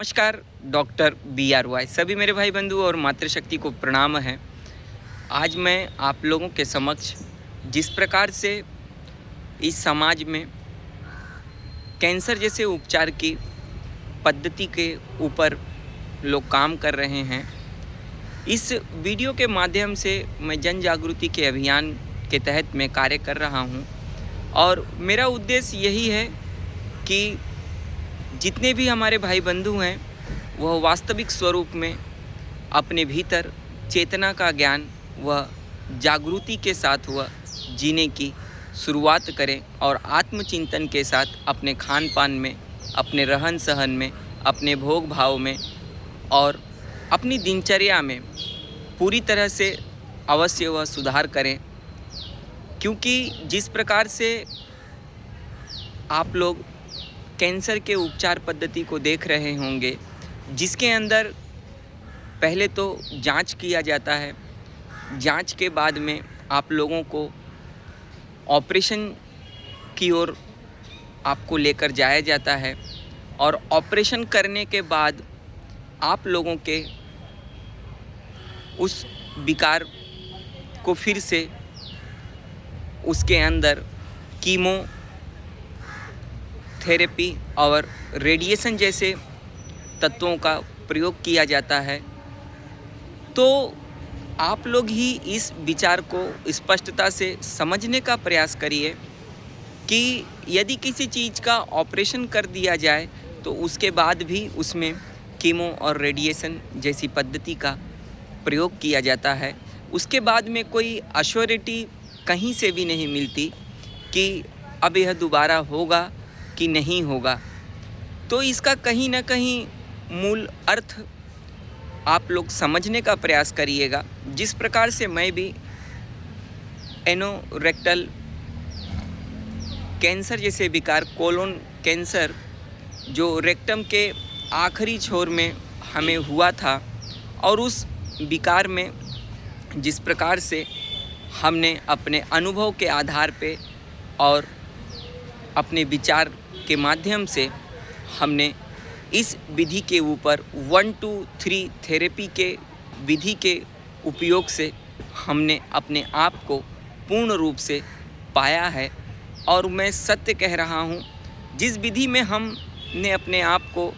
नमस्कार। Doctor BRY सभी मेरे भाई बंधु और मातृशक्ति को प्रणाम है। आज मैं आप लोगों के समक्ष जिस प्रकार से इस समाज में कैंसर जैसे उपचार की पद्धति के ऊपर लोग काम कर रहे हैं, इस वीडियो के माध्यम से मैं जन जागृति के अभियान के तहत मैं कार्य कर रहा हूं। और मेरा उद्देश्य यही है कि जितने भी हमारे भाई बंधु हैं वह वास्तविक स्वरूप में अपने भीतर चेतना का ज्ञान व जागृति के साथ वह जीने की शुरुआत करें और आत्मचिंतन के साथ अपने खान पान में, अपने रहन सहन में, अपने भोग भाव में और अपनी दिनचर्या में पूरी तरह से अवश्य वह सुधार करें। क्योंकि जिस प्रकार से आप लोग कैंसर के उपचार पद्धति को देख रहे होंगे, जिसके अंदर पहले तो जांच किया जाता है, जांच के बाद में आप लोगों को ऑपरेशन की ओर आपको लेकर जाया जाता है और ऑपरेशन करने के बाद आप लोगों के उस विकार को फिर से उसके अंदर कीमो थेरेपी और रेडिएशन जैसे तत्वों का प्रयोग किया जाता है। तो आप लोग ही इस विचार को स्पष्टता से समझने का प्रयास करिए कि यदि किसी चीज़ का ऑपरेशन कर दिया जाए तो उसके बाद भी उसमें कीमो और रेडिएशन जैसी पद्धति का प्रयोग किया जाता है। उसके बाद में कोई अश्योरिटी कहीं से भी नहीं मिलती कि अब यह दोबारा होगा कि नहीं होगा। तो इसका कहीं ना कहीं मूल अर्थ आप लोग समझने का प्रयास करिएगा। जिस प्रकार से मैं भी एनोरेक्टल कैंसर जैसे विकार, कोलोन कैंसर जो रेक्टम के आखिरी छोर में हमें हुआ था, और उस विकार में जिस प्रकार से हमने अपने अनुभव के आधार पे और अपने विचार के माध्यम से हमने इस विधि के ऊपर 1, 2, 3 थेरेपी के विधि के उपयोग से हमने अपने आप को पूर्ण रूप से पाया है। और मैं सत्य कह रहा हूँ, जिस विधि में हमने अपने आप को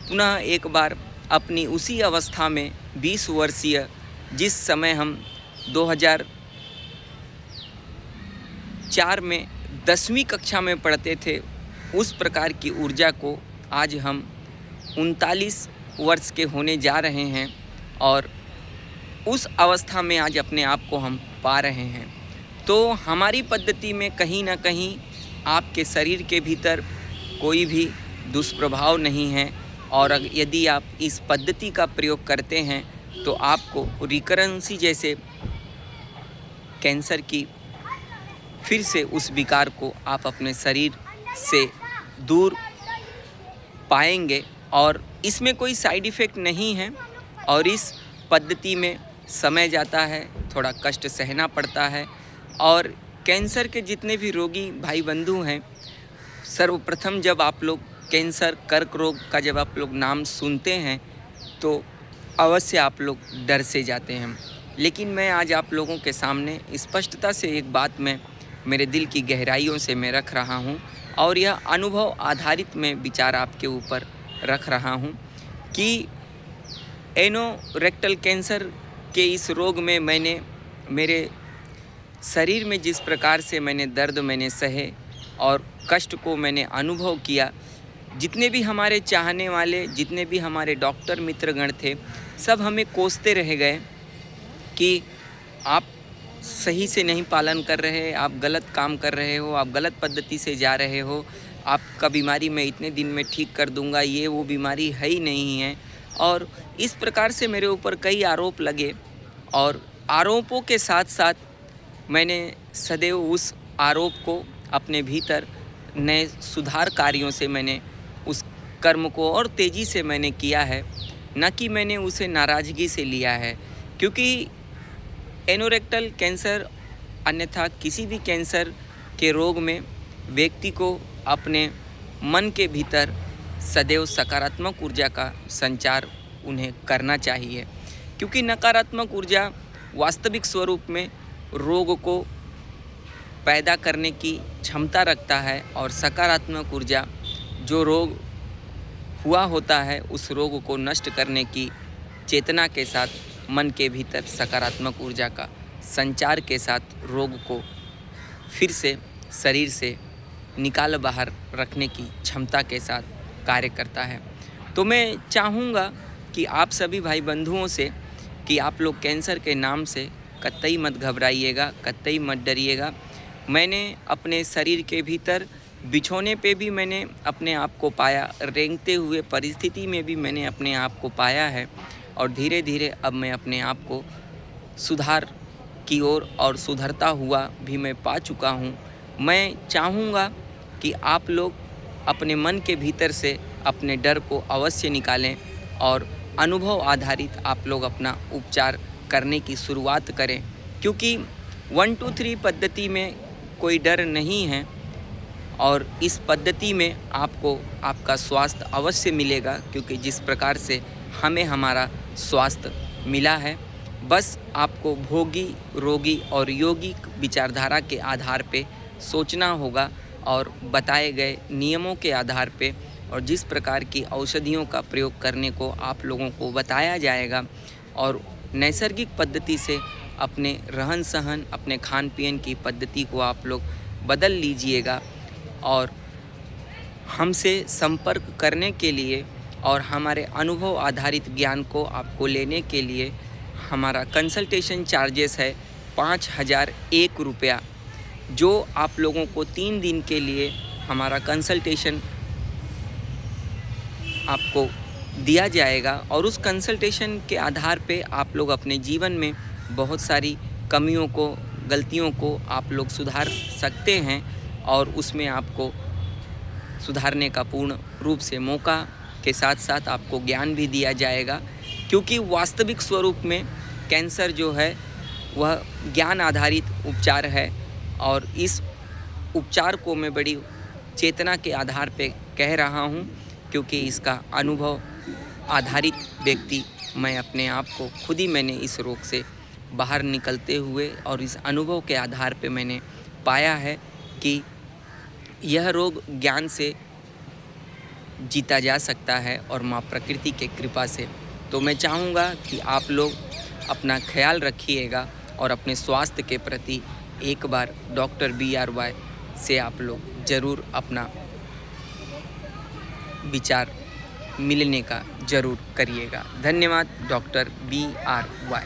पुनः एक बार अपनी उसी अवस्था में 20 वर्षीय, जिस समय हम 2004 में 10वीं कक्षा में पढ़ते थे, उस प्रकार की ऊर्जा को आज हम 39 वर्ष के होने जा रहे हैं और उस अवस्था में आज अपने आप को हम पा रहे हैं। तो हमारी पद्धति में कहीं ना कहीं आपके शरीर के भीतर कोई भी दुष्प्रभाव नहीं है, और यदि आप इस पद्धति का प्रयोग करते हैं तो आपको रिकरेंसी जैसे कैंसर की फिर से उस विकार को आप अपने शरीर से दूर पाएंगे। और इसमें कोई साइड इफ़ेक्ट नहीं है, और इस पद्धति में समय जाता है, थोड़ा कष्ट सहना पड़ता है। और कैंसर के जितने भी रोगी भाई बंधु हैं, सर्वप्रथम जब आप लोग कैंसर, कर्क रोग का जब आप लोग नाम सुनते हैं तो अवश्य आप लोग डर से जाते हैं। लेकिन मैं आज आप लोगों के सामने स्पष्टता से एक बात मैं मेरे दिल की गहराइयों से मैं रख रहा हूँ, और यह अनुभव आधारित मैं विचार आपके ऊपर रख रहा हूँ कि एनोरेक्टल कैंसर के इस रोग में मैंने मेरे शरीर में जिस प्रकार से मैंने दर्द मैंने सहे और कष्ट को मैंने अनुभव किया, जितने भी हमारे चाहने वाले, जितने भी हमारे डॉक्टर मित्रगण थे, सब हमें कोसते रह गए कि आप सही से नहीं पालन कर रहे, आप गलत काम कर रहे हो, आप गलत पद्धति से जा रहे हो, आपका बीमारी मैं इतने दिन में ठीक कर दूंगा, ये वो बीमारी है ही नहीं है। और इस प्रकार से मेरे ऊपर कई आरोप लगे, और आरोपों के साथ साथ मैंने सदैव उस आरोप को अपने भीतर नए सुधार कार्यों से मैंने उस कर्म को और तेज़ी से मैंने किया है, न कि मैंने उसे नाराज़गी से लिया है। क्योंकि एनोरेक्टल कैंसर अन्यथा किसी भी कैंसर के रोग में व्यक्ति को अपने मन के भीतर सदैव सकारात्मक ऊर्जा का संचार उन्हें करना चाहिए, क्योंकि नकारात्मक ऊर्जा वास्तविक स्वरूप में रोग को पैदा करने की क्षमता रखता है और सकारात्मक ऊर्जा जो रोग हुआ होता है उस रोग को नष्ट करने की चेतना के साथ मन के भीतर सकारात्मक ऊर्जा का संचार के साथ रोग को फिर से शरीर से निकाल बाहर रखने की क्षमता के साथ कार्य करता है। तो मैं चाहूँगा कि आप सभी भाई बंधुओं से कि आप लोग कैंसर के नाम से कतई मत घबराइएगा, कतई मत डरिएगा। मैंने अपने शरीर के भीतर बिछोने पे भी मैंने अपने आप को पाया, रेंगते हुए परिस्थिति में भी मैंने अपने आप को पाया है और धीरे धीरे अब मैं अपने आप को सुधार की ओर और सुधरता हुआ भी मैं पा चुका हूँ। मैं चाहूँगा कि आप लोग अपने मन के भीतर से अपने डर को अवश्य निकालें और अनुभव आधारित आप लोग अपना उपचार करने की शुरुआत करें, क्योंकि 1 2 3 पद्धति में कोई डर नहीं है और इस पद्धति में आपको आपका स्वास्थ्य अवश्य मिलेगा, क्योंकि जिस प्रकार से हमें हमारा स्वास्थ्य मिला है, बस आपको भोगी, रोगी और योगी विचारधारा के आधार पे सोचना होगा और बताए गए नियमों के आधार पे और जिस प्रकार की औषधियों का प्रयोग करने को आप लोगों को बताया जाएगा और नैसर्गिक पद्धति से अपने रहन सहन, अपने खान पीन की पद्धति को आप लोग बदल लीजिएगा। और हमसे संपर्क करने के लिए और हमारे अनुभव आधारित ज्ञान को आपको लेने के लिए हमारा कंसल्टेशन चार्जेस है 5001 रुपया, जो आप लोगों को 3 दिन के लिए हमारा कंसल्टेशन आपको दिया जाएगा और उस कंसल्टेशन के आधार पे आप लोग अपने जीवन में बहुत सारी कमियों को, गलतियों को आप लोग सुधार सकते हैं और उसमें आपको सुधारने का पूर्ण रूप से मौका के साथ साथ आपको ज्ञान भी दिया जाएगा, क्योंकि वास्तविक स्वरूप में कैंसर जो है वह ज्ञान आधारित उपचार है और इस उपचार को मैं बड़ी चेतना के आधार पे कह रहा हूँ, क्योंकि इसका अनुभव आधारित व्यक्ति मैं अपने आप को खुद ही मैंने इस रोग से बाहर निकलते हुए और इस अनुभव के आधार पे मैंने पाया है कि यह रोग ज्ञान से जीता जा सकता है और माँ प्रकृति के कृपा से। तो मैं चाहूँगा कि आप लोग अपना ख्याल रखिएगा और अपने स्वास्थ्य के प्रति एक बार डॉक्टर BRY से आप लोग ज़रूर अपना विचार मिलने का ज़रूर करिएगा। धन्यवाद डॉक्टर BRY।